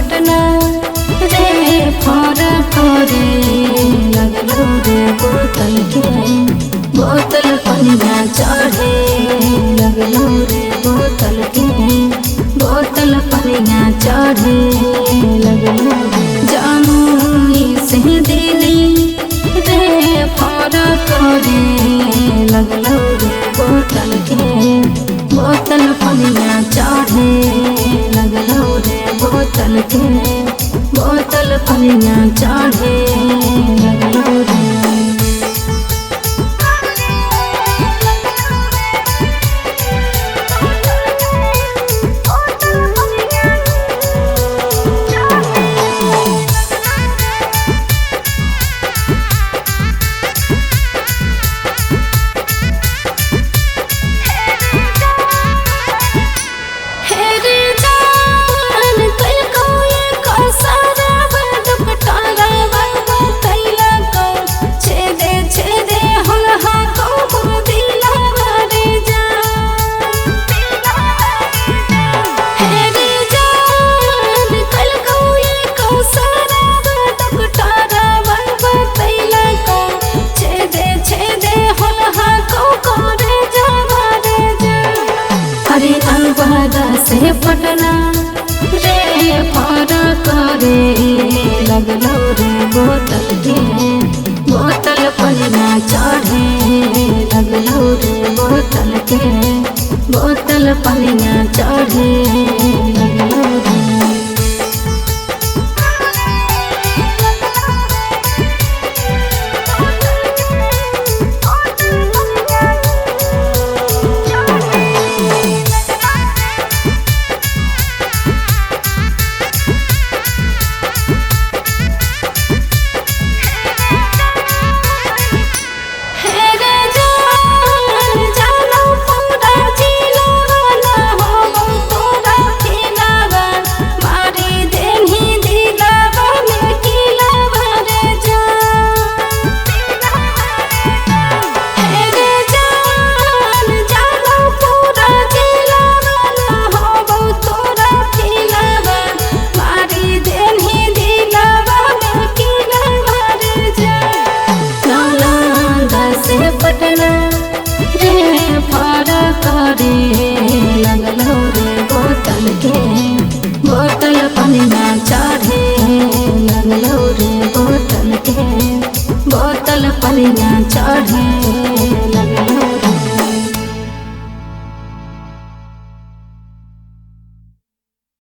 पटना रे फरक रे लगलो रे बोतल के बोतल पनिया चढ़े लगलो रे बोतल के बोतल पनिया चढ़े लगलो जामुनी से दिली रे फरक रे लगलो रे बोतल के बोतल पनिया चढ़े लगलो रे बोतल के बोतल पनिया चढ़े लगलो रे। से पटना रे फरक रे लगलो रे बोतल के बोतल पनिया चढ़े लगलो रे बोतल के बोतल पनिया चढ़े लगलो रे। लगलो रे बोतल के बोतल पनिया चढ़े लगलो रे बोतल के बोतल पनिया चढ़े